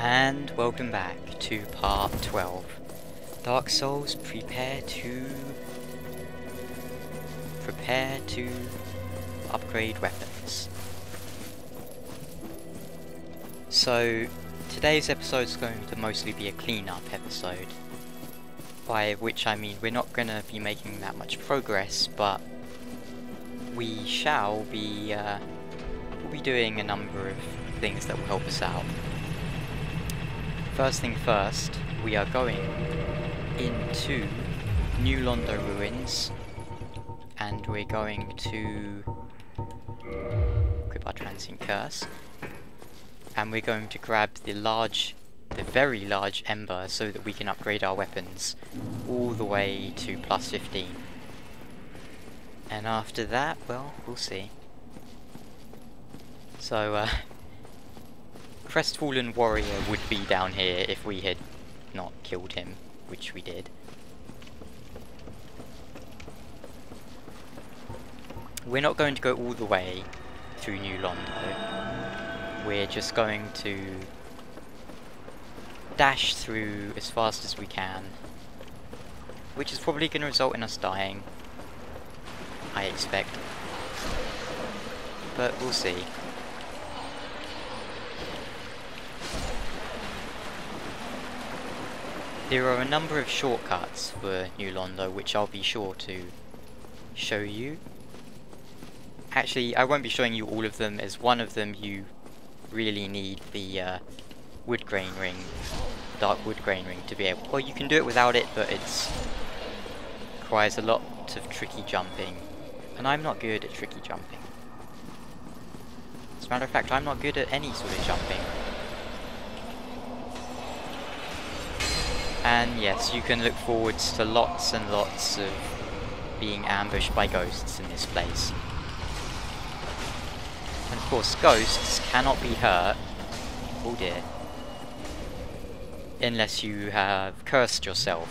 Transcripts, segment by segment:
And welcome back to part 12. Dark Souls, prepare to upgrade weapons. So today's episode is going to mostly be a clean-up episode, by which I mean we're not going to be making that much progress, but we shall be we'll be doing a number of things that will help us out. First thing first, we are going into New Londo ruins, and we're going to equip our transient curse, and we're going to grab the very large ember so that we can upgrade our weapons all the way to plus 15. And after that, well, we'll see. So, Crestfallen Warrior would be down here if we had not killed him, which we did. We're not going to go all the way through New Londo. We're just going to dash through as fast as we can, which is probably going to result in us dying, I expect. But we'll see. There are a number of shortcuts for New Londo which I'll be sure to show you. Actually, I won't be showing you all of them, as one of them you really need the wood grain ring, dark wood grain ring, to be able. Well, you can do it without it, but it requires a lot of tricky jumping, and I'm not good at tricky jumping. As a matter of fact, I'm not good at any sort of jumping. And yes, you can look forwards to lots and lots of being ambushed by ghosts in this place. And of course, ghosts cannot be hurt, oh dear, unless you have cursed yourself.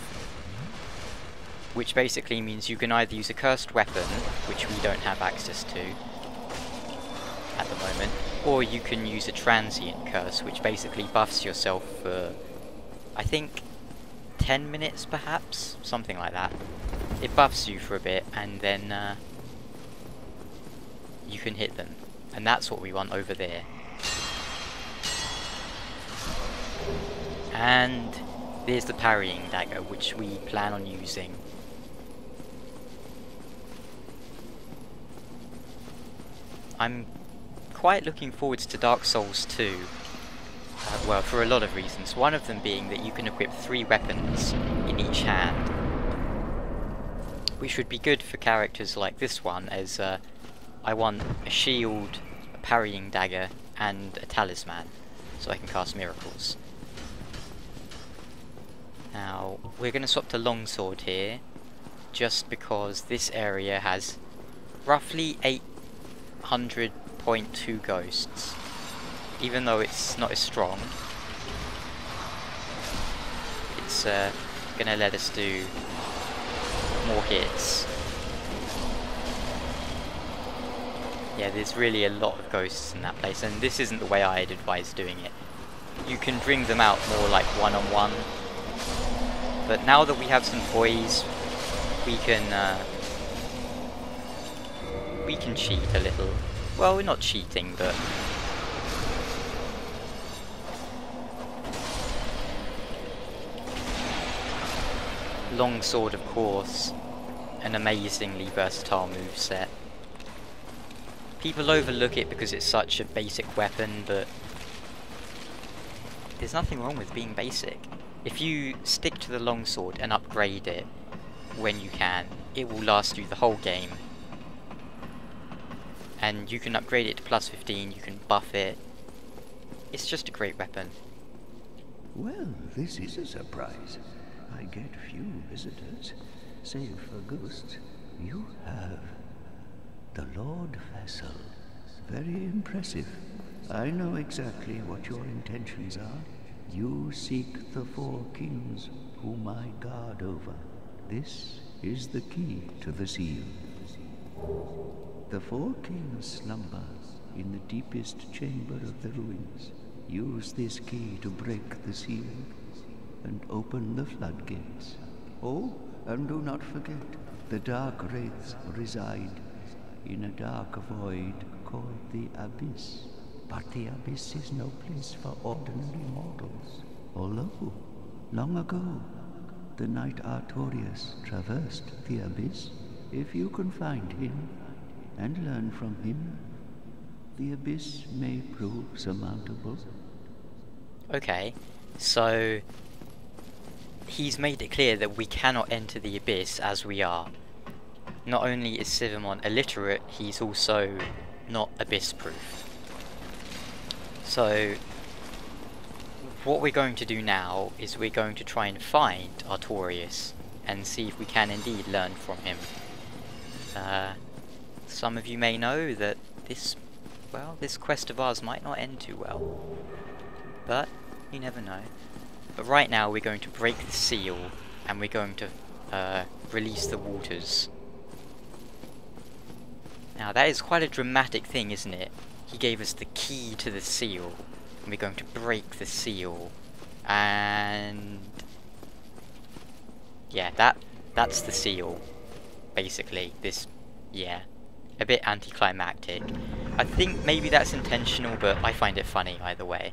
Which basically means you can either use a cursed weapon, which we don't have access to at the moment, or you can use a transient curse, which basically buffs yourself for, I think, 10 minutes perhaps? Something like that. It buffs you for a bit, and then you can hit them. And that's what we want over there. And there's the parrying dagger, which we plan on using. I'm quite looking forward to Dark Souls 2. Well, for a lot of reasons. One of them being that you can equip 3 weapons in each hand, which would be good for characters like this one, as I want a shield, a parrying dagger, and a talisman, so I can cast miracles. Now, we're going to swap to longsword here, just because this area has roughly 800.2 ghosts. Even though it's not as strong, it's gonna let us do more hits. Yeah, there's really a lot of ghosts in that place, and this isn't the way I'd advise doing it. You can bring them out more like one-on-one, but now that we have some toys, we can cheat a little. Well, we're not cheating, but longsword, of course, an amazingly versatile moveset. People overlook it because it's such a basic weapon, but there's nothing wrong with being basic. If you stick to the longsword and upgrade it when you can, it will last you the whole game. And you can upgrade it to plus 15, you can buff it. It's just a great weapon. Well, this is a surprise. I get few visitors, save for ghosts. You have the Lord Vessel. Very impressive. I know exactly what your intentions are. You seek the 4 kings whom I guard over. This is the key to the seal. The 4 kings slumber in the deepest chamber of the ruins. Use this key to break the seal and open the floodgates. Oh, and do not forget, the dark wraiths reside in a dark void called the Abyss. But the Abyss is no place for ordinary mortals. Although, long ago, the knight Artorias traversed the Abyss. If you can find him and learn from him, the Abyss may prove surmountable. Okay, so he's made it clear that we cannot enter the Abyss as we are. Not only is SiverMont illiterate, he's also not Abyss-proof. So, what we're going to do now is we're going to try and find Artorias and see if we can indeed learn from him. Some of you may know that this quest of ours might not end too well. But, you never know. But right now we're going to break the seal and we're going to release the waters. Now that is quite a dramatic thing, isn't it? He gave us the key to the seal, and we're going to break the seal, and yeah, that's the seal, basically. A bit anticlimactic. I think maybe that's intentional, but I find it funny either way.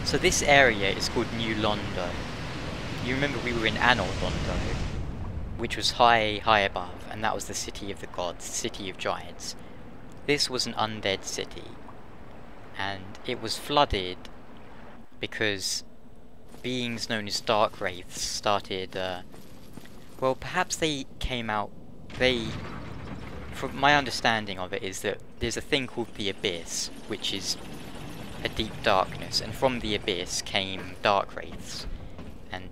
So this area is called New Londo. You remember we were in Anor Londo, which was high above, and that was the city of the gods, the city of giants. This was an undead city, and it was flooded because beings known as Dark Wraiths started, well, perhaps they came out, from my understanding of it is that there's a thing called the Abyss, which is a deep darkness, and from the Abyss came Dark Wraiths. And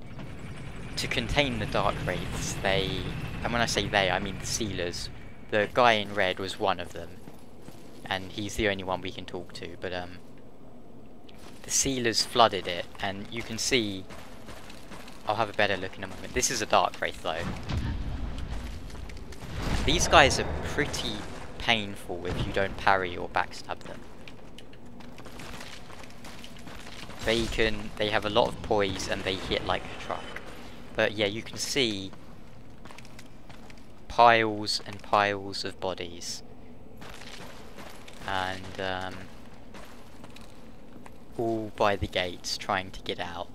to contain the Dark Wraiths, and when I say they, I mean the Sealers. The guy in red was one of them, and he's the only one we can talk to, but the Sealers flooded it, and you can see, I'll have a better look in a moment. This is a Dark Wraith though. These guys are pretty painful if you don't parry or backstab them. They have a lot of poise and they hit like a truck. But yeah, you can see piles and piles of bodies. And all by the gates trying to get out.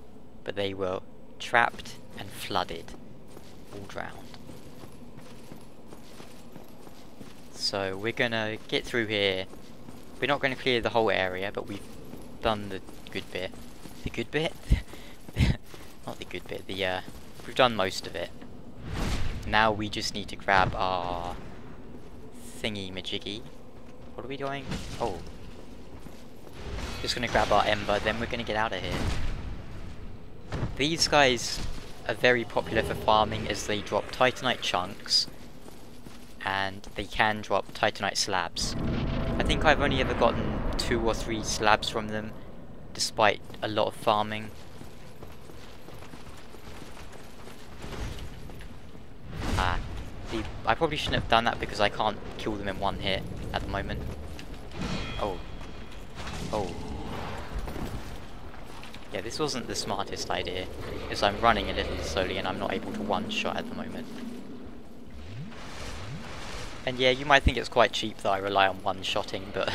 But they were trapped and flooded. All drowned. So we're gonna get through here. We're not gonna clear the whole area, but we've done the good bit. The good bit? Not the good bit, we've done most of it. Now we just need to grab our thingy-majiggy. What are we doing? Oh. Just gonna grab our ember, then we're gonna get out of here. These guys are very popular for farming as they drop titanite chunks, and they can drop titanite slabs. I think I've only ever gotten 2 or 3 slabs from them, despite a lot of farming. I probably shouldn't have done that because I can't kill them in one hit at the moment. Oh. Yeah, this wasn't the smartest idea, because I'm running a little slowly and I'm not able to one-shot at the moment. And yeah, you might think it's quite cheap that I rely on one-shotting, but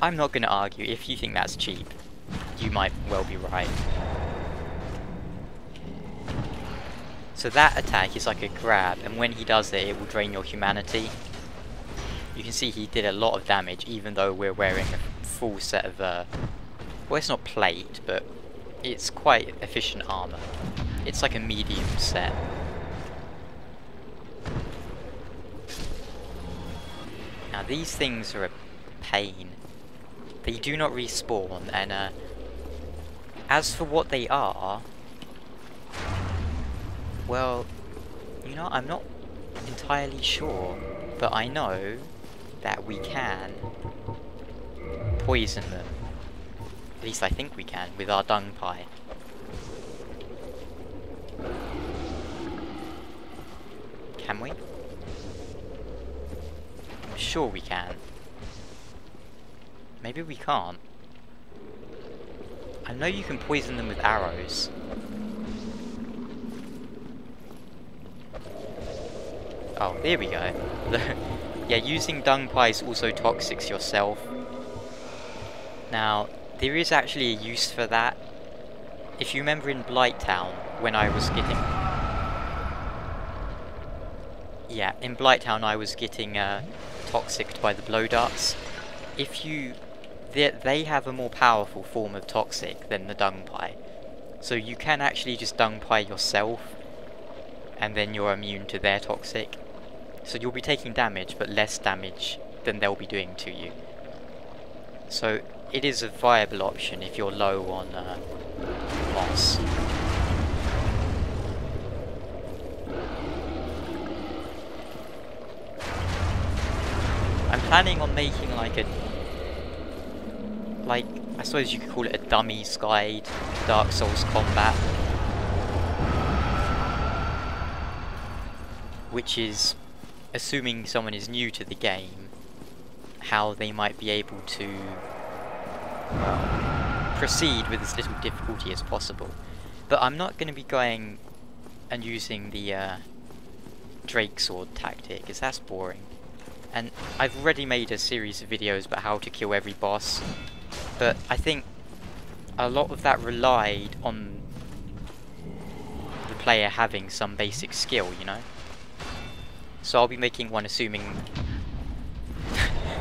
I'm not going to argue. If you think that's cheap, you might well be right. So that attack is like a grab, and when he does it, it will drain your humanity. You can see he did a lot of damage, even though we're wearing a full set of, well, it's not plate, but it's quite efficient armor. It's like a medium set. Now these things are a pain. They do not respawn, and as for what they are, well, you know, I'm not entirely sure, but I know that we can poison them. At least I think we can, with our dung pie. Can we? sure we can. Maybe we can't. I know you can poison them with arrows. Oh, there we go. Yeah, using dung pie also toxics yourself. Now, there is actually a use for that. If you remember in Blighttown, when I was getting... Yeah, in Blighttown I was getting toxicked by the blow darts. If you... They have a more powerful form of toxic than the dung pie. So you can actually just dung pie yourself, and then you're immune to their toxic. So you'll be taking damage, but less damage than they'll be doing to you. So it is a viable option if you're low on moss. I'm planning on making like a... I suppose you could call it a dummy's guide to Dark Souls combat. Which is, assuming someone is new to the game, how they might be able to, well, proceed with as little difficulty as possible. But I'm not going to be going and using the Drake Sword tactic, because that's boring. And I've already made a series of videos about how to kill every boss, but I think a lot of that relied on the player having some basic skill, you know? So I'll be making one assuming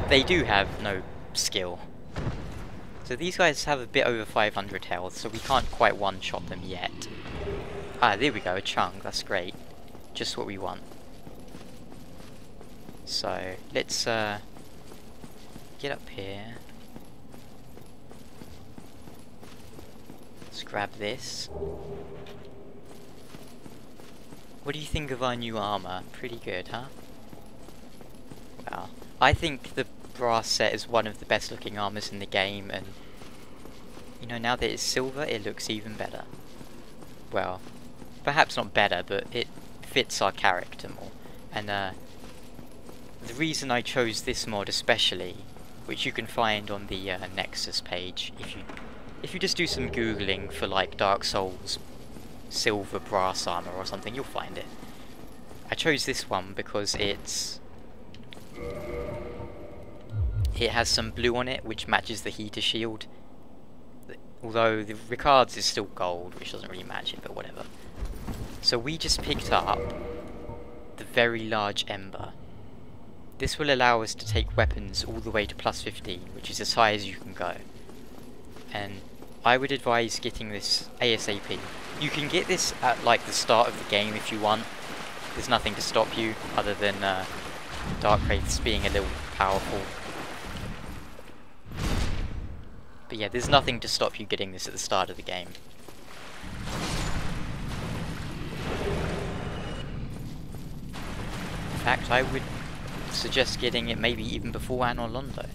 they do have no skill. So these guys have a bit over 500 health, so we can't quite one-shot them yet. Ah, there we go, a chunk, that's great. Just what we want. So, let's get up here. Let's grab this. What do you think of our new armor? Pretty good, huh? Well, I think the brass set is one of the best looking armors in the game, and you know, now that it's silver, it looks even better. Well, perhaps not better, but it fits our character more. And the reason I chose this mod especially, which you can find on the Nexus page, if you just do some googling for like Dark Souls silver brass armor or something, you'll find it. I chose this one because it has some blue on it which matches the heater shield, although the Ricard's is still gold, which doesn't really match it, but whatever. So we just picked up the very large ember. This will allow us to take weapons all the way to plus 15, which is as high as you can go. And I would advise getting this ASAP. You can get this at like the start of the game if you want. There's nothing to stop you other than Dark Wraiths being a little powerful. But yeah, there's nothing to stop you getting this at the start of the game. In fact, I would suggest getting it maybe even before Anor Londo.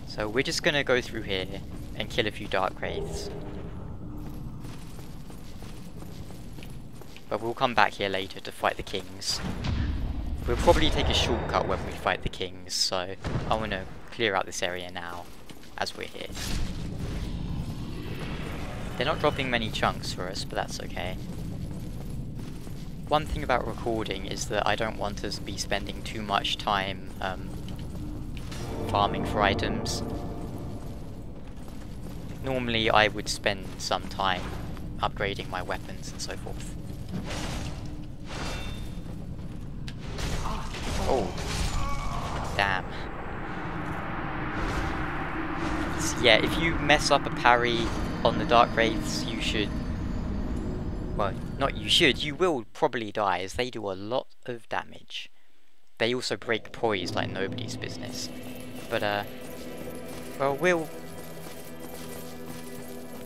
So we're just gonna go through here and kill a few Dark Wraiths. But we'll come back here later to fight the kings. We'll probably take a shortcut when we fight the kings, so I want to clear out this area now, as we're here. They're not dropping many chunks for us, but that's okay. One thing about recording is that I don't want us to be spending too much time farming for items. Normally I would spend some time upgrading my weapons and so forth. Oh, damn. Yeah, if you mess up a parry on the Dark Wraiths, you should... Well, not you should, you will probably die, as they do a lot of damage. They also break poise like nobody's business. But, well,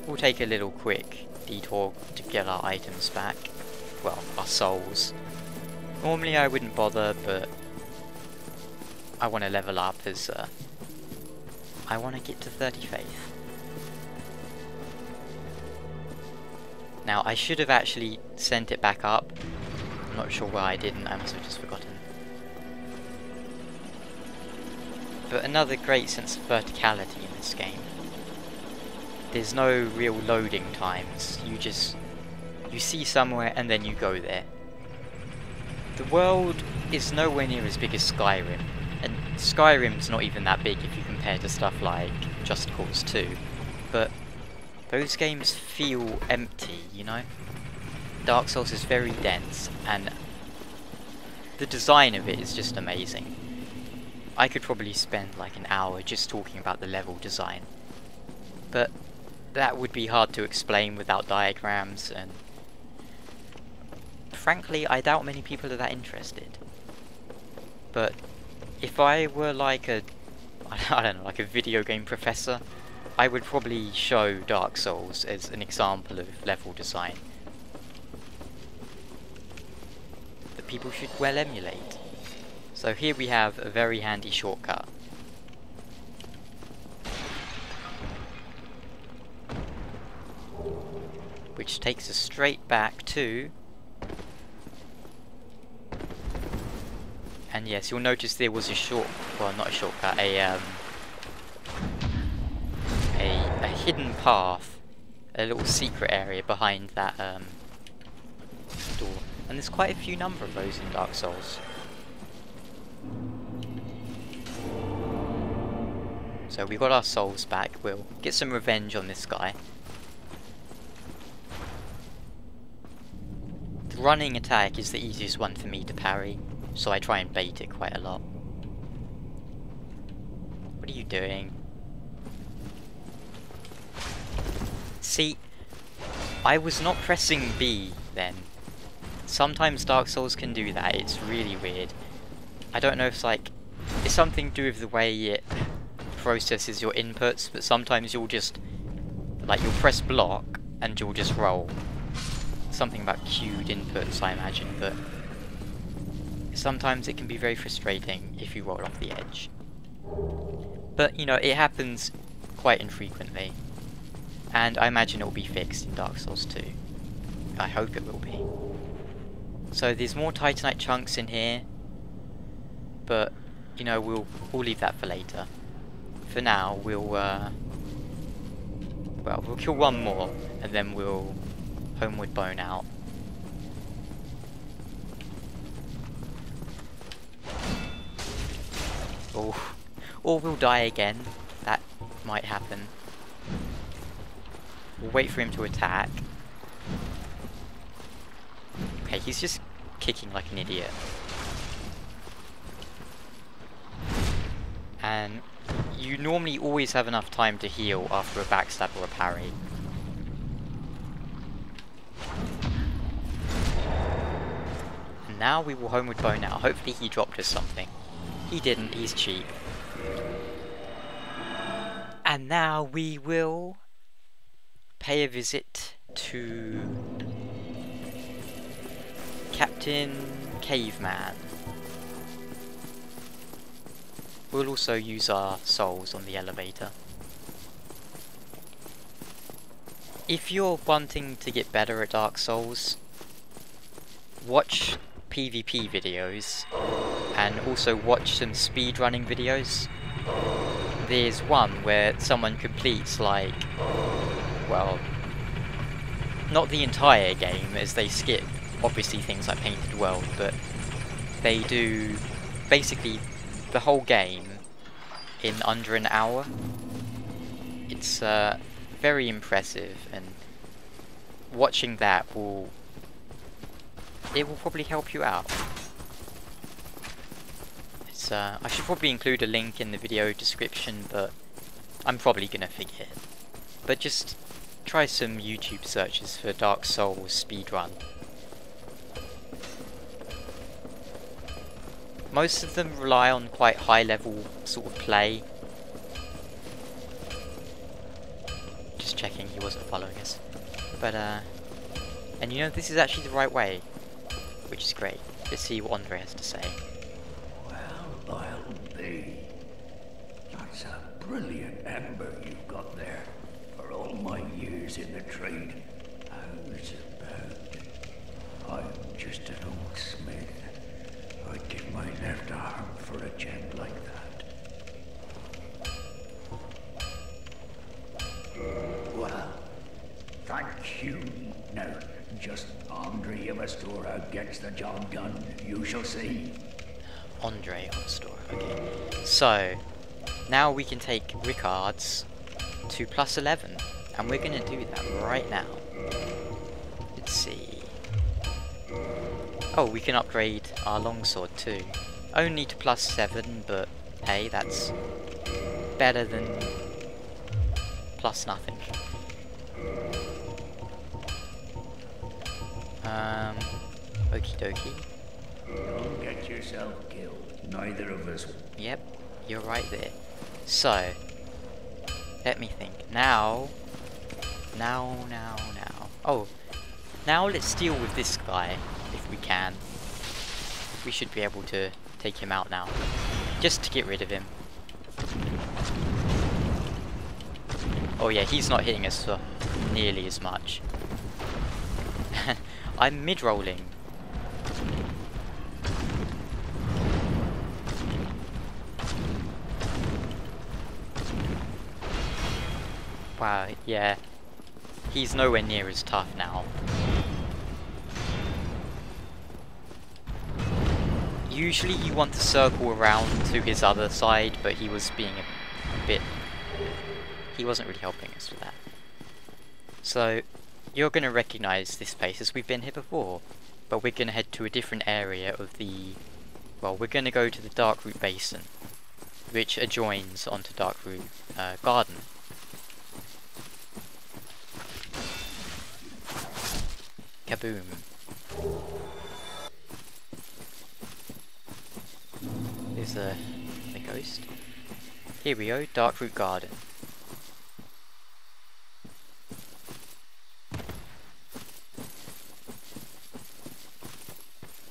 we'll take a little quick detour to get our items back. Well, our souls. Normally I wouldn't bother, but I want to level up as I want to get to 30 faith. Now I should have actually sent it back up. I'm not sure why I didn't, I must have just forgotten. but another great sense of verticality in this game. There's no real loading times, you see somewhere and then you go there. The world is nowhere near as big as Skyrim, and Skyrim's not even that big if you compare to stuff like Just Cause 2, but those games feel empty, you know? Dark Souls is very dense, and the design of it is just amazing. I could probably spend like an hour just talking about the level design, but that would be hard to explain without diagrams, and frankly I doubt many people are that interested. But if I were like a, I don't know, like a video game professor, I would probably show Dark Souls as an example of level design that people should well emulate. So here we have a very handy shortcut. Which takes us straight back to... And yes, you'll notice there was a well, not a shortcut, a hidden path, a little secret area behind that door. And there's quite a few number of those in Dark Souls. So we got our souls back, we'll get some revenge on this guy. The running attack is the easiest one for me to parry, so I try and bait it quite a lot. What are you doing? See, I was not pressing B then. Sometimes Dark Souls can do that, it's really weird. I don't know if it's something to do with the way it processes your inputs, but sometimes you'll just, you'll press block and you'll just roll. Something about queued inputs, I imagine, but sometimes it can be very frustrating if you roll off the edge. But, you know, it happens quite infrequently, and I imagine it will be fixed in Dark Souls 2. I hope it will be. So there's more Titanite chunks in here, but, you know, we'll leave that for later. For now, we'll kill one more, and then we'll homeward bone out. Oh, or we'll die again. That might happen. We'll wait for him to attack. Okay, he's just kicking like an idiot. And you normally always have enough time to heal after a backstab or a parry. And now we will homeward bone out. Hopefully he dropped us something. He didn't, he's cheap. And now we will pay a visit to Captain Caveman. We'll also use our souls on the elevator. If you're wanting to get better at Dark Souls, watch PvP videos and also watch some speedrunning videos. There's one where someone completes well, not the entire game, as they skip obviously things like Painted World, but they do basically the whole game in under an hour. It's very impressive, and watching that will probably help you out. It's I should probably include a link in the video description, but I'm probably gonna forget. But just try some YouTube searches for Dark Souls speedrun. Most of them rely on quite high level sort of play. Just checking he wasn't following us. But and you know, this is actually the right way, which is great. Let's see what Andre has to say. Well, I'll be. That's a brilliant ember you've got there. For all my years in the trade, how's about? I'm just an old smith. I'd give my left arm for a gem like that. Andre of Astora gets the job done. You shall see. Andre of Astora, okay. So, now we can take Ricard's to +11. And we're going to do that right now. Let's see. Oh, we can upgrade our longsword too. Only to +7, but hey, that's better than +nothing. Okie dokie. Don't get yourself killed. Neither of us. Yep, you're right there. So, let me think. Now. Oh, now let's deal with this guy, if we can. We should be able to take him out now. Just to get rid of him. Oh yeah, he's not hitting us nearly as much. I'm mid-rolling. Wow, yeah. He's nowhere near as tough now. Usually you want to circle around to his other side, but he was being a bit... He wasn't really helping us with that. So, you're going to recognise this place as we've been here before. But we're going to head to a different area of the... Well, we're going to go to the Darkroot Basin, which adjoins onto Darkroot Garden. Kaboom. There's the ghost. Here we go, Darkroot Garden.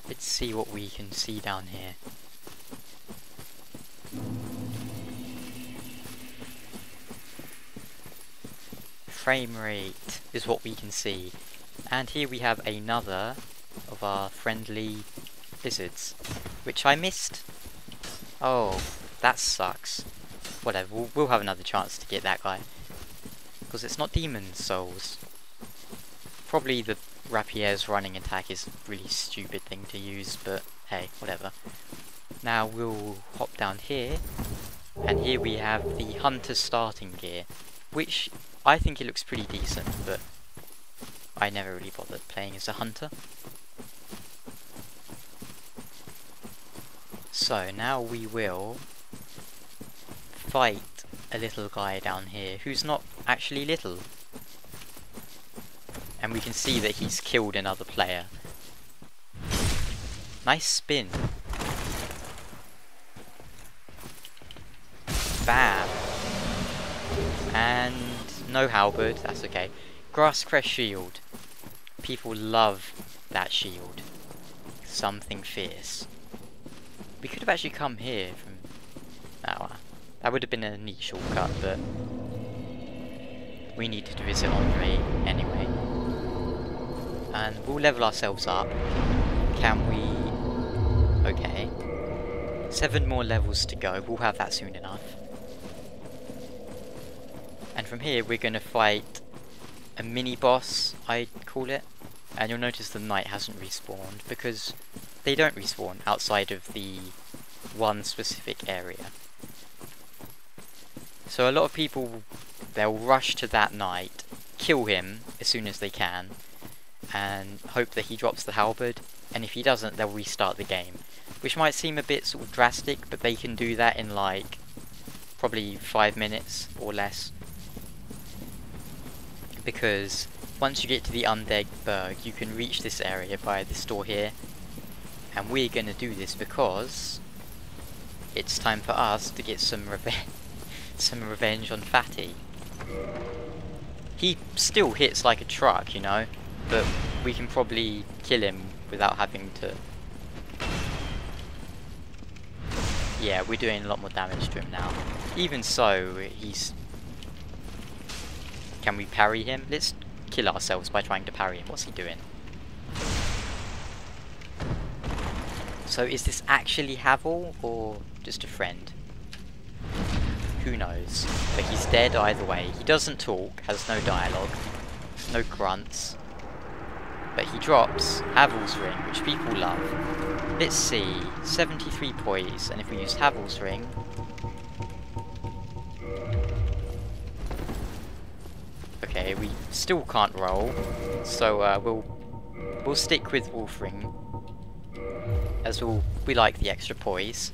Let's see what we can see down here. Frame rate is what we can see. And here we have another of our friendly lizards, which I missed. Oh, that sucks. Whatever, we'll have another chance to get that guy. Because it's not demon souls. Probably the rapier's running attack is a really stupid thing to use, but hey, whatever. Now we'll hop down here, and here we have the hunter starting gear, which I think it looks pretty decent, but I never really bothered playing as a hunter. So now we will fight a little guy down here who's not actually little. And we can see that he's killed another player. Nice spin. Bam. And no halberd, that's okay. Grasscrest shield. People love that shield. Something fierce. We could have actually come here from... Oh, that would have been a neat shortcut, but... we needed to visit Andre anyway. And we'll level ourselves up. Can we... Okay. 7 more levels to go. We'll have that soon enough. And from here we're going to fight a mini-boss, I'd call it. And you'll notice the knight hasn't respawned, because they don't respawn outside of the one specific area. So a lot of people, they'll rush to that knight, kill him as soon as they can, and hope that he drops the halberd, and if he doesn't, they'll restart the game. Which might seem a bit sort of drastic, but they can do that in like, probably 5 minutes or less. Because once you get to the Undead Berg, you can reach this area via this door here. And we're gonna do this because it's time for us to get some revenge on Fatty. He still hits like a truck, you know, but we can probably kill him without having to... Yeah, we're doing a lot more damage to him now. Even so, he's... Can we parry him? Let's kill ourselves by trying to parry him. What's he doing? So is this actually Havel or just a friend? Who knows? But he's dead either way. He doesn't talk, has no dialogue, no grunts. But he drops Havel's Ring, which people love. Let's see, 73 poise, and if we use Havel's Ring... Okay, we still can't roll, so we'll stick with Wolf Ring, as we like the extra poise.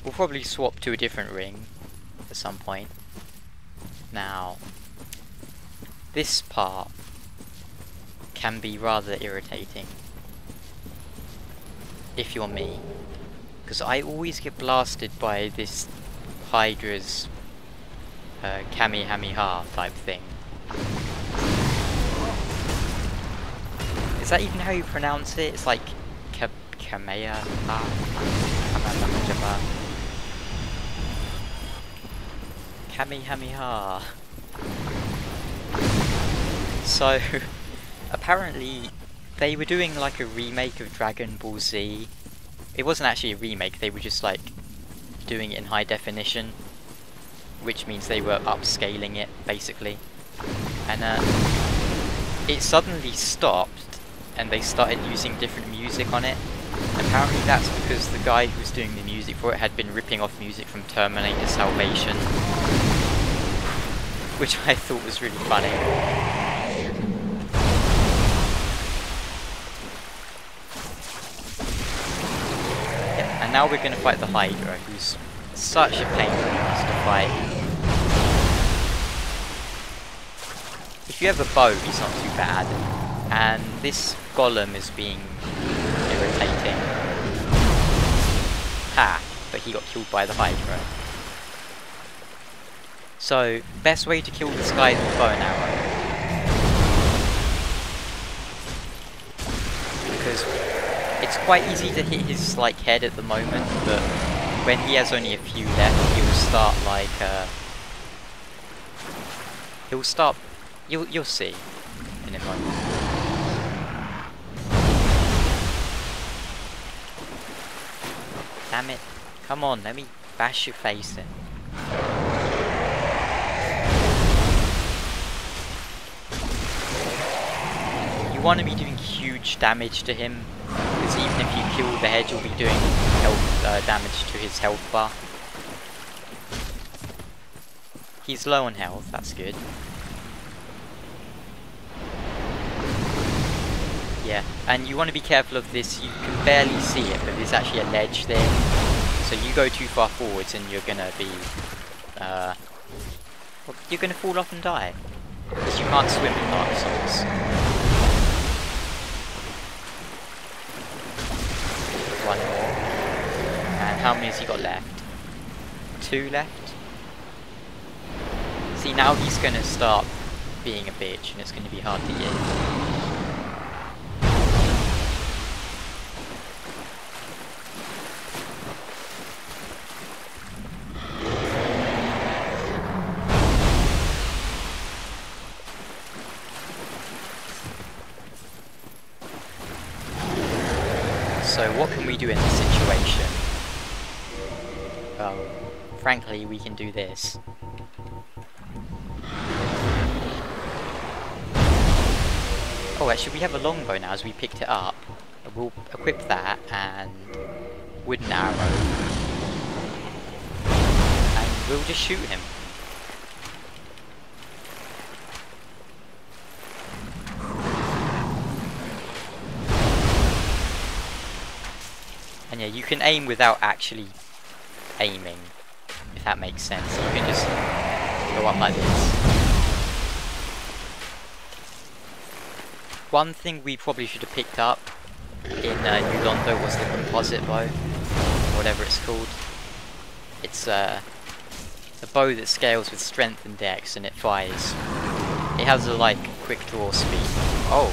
We'll probably swap to a different ring at some point. Now, this part can be rather irritating if you're me, because I always get blasted by this Hydra's Kamehameha type thing. Is that even how you pronounce it? It's like Kamehameha. Kamehameha. So, apparently, they were doing like a remake of Dragon Ball Z. It wasn't actually a remake, they were just like doing it in high definition, which means they were upscaling it, basically. And it suddenly stopped, and they started using different music on it. Apparently that's because the guy who was doing the music for it had been ripping off music from Terminator Salvation, which I thought was really funny. Yeah, and now we're going to fight the Hydra, who's such a pain in the ass to fight. If you have a bow, he's not too bad, and this golem is being irritating. Ha! But he got killed by the Hydra. So, best way to kill this guy is with bow and arrow. Because it's quite easy to hit his like head at the moment, but when he has only a few left, he'll start like he'll start. You'll see in a moment. Damn it! Come on, let me bash your face in. You want to be doing huge damage to him, because even if you kill the head, you'll be doing health damage to his health bar. He's low on health, that's good. Yeah, and you want to be careful of this. You can barely see it, but there's actually a ledge there. So you go too far forwards and you're gonna be, well, you're gonna fall off and die. Because you can't swim in Dark Souls. One more. And how many has he got left? 2 left? See, now he's gonna start being a bitch and it's gonna be hard to get. So what can we do in this situation? Well, frankly, we can do this. Oh, actually we have a longbow now as we picked it up. We'll equip that and wooden arrow. And we'll just shoot him. And yeah, you can aim without actually aiming, if that makes sense. You can just go up like this. One thing we probably should have picked up in New Londo was the composite bow, or whatever it's called. It's a bow that scales with strength and dex, and it fires. It has a like quick draw speed. Oh,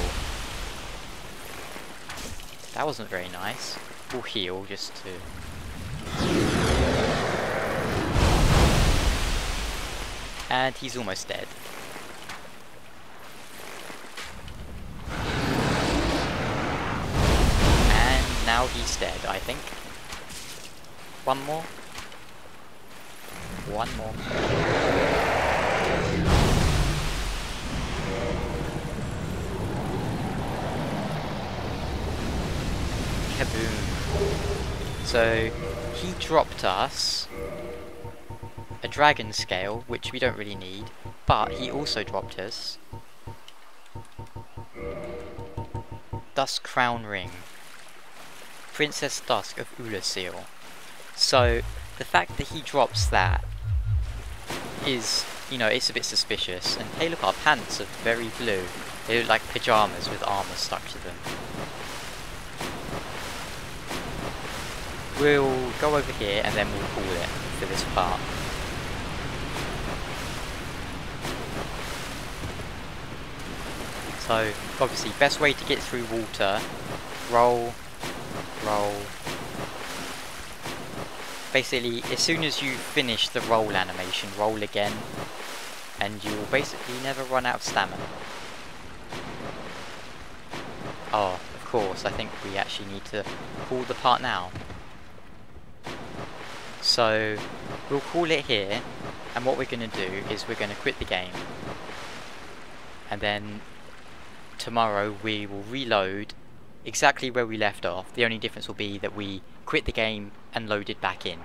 that wasn't very nice. We'll heal just to... And he's almost dead. And now he's dead, I think. One more. One more. Kaboom. So he dropped us a dragon scale, which we don't really need, but he also dropped us Dusk Crown Ring, Princess Dusk of Ulasil. So the fact that he drops that is, you know, it's a bit suspicious. And hey look, our pants are very blue. They look like pyjamas with armour stuck to them. We'll go over here and then we'll call it for this part. So obviously best way to get through water, roll, roll. Basically as soon as you finish the roll animation, roll again, and you'll basically never run out of stamina. Oh, of course, I think we actually need to call the part now. So we'll call it here, and what we're going to do is we're going to quit the game, and then tomorrow we will reload exactly where we left off. The only difference will be that we quit the game and loaded back in.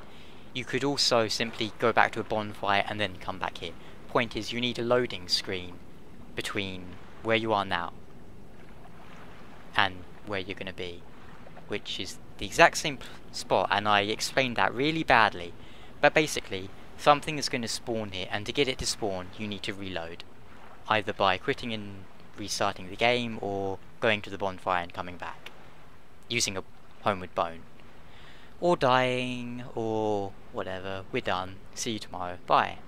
You could also simply go back to a bonfire and then come back here. Point is, you need a loading screen between where you are now and where you're going to be, which is the exact same spot, and I explained that really badly. But basically, something is going to spawn here, and to get it to spawn, you need to reload. Either by quitting and restarting the game, or going to the bonfire and coming back. Using a homeward bone. Or dying, or whatever. We're done. See you tomorrow. Bye.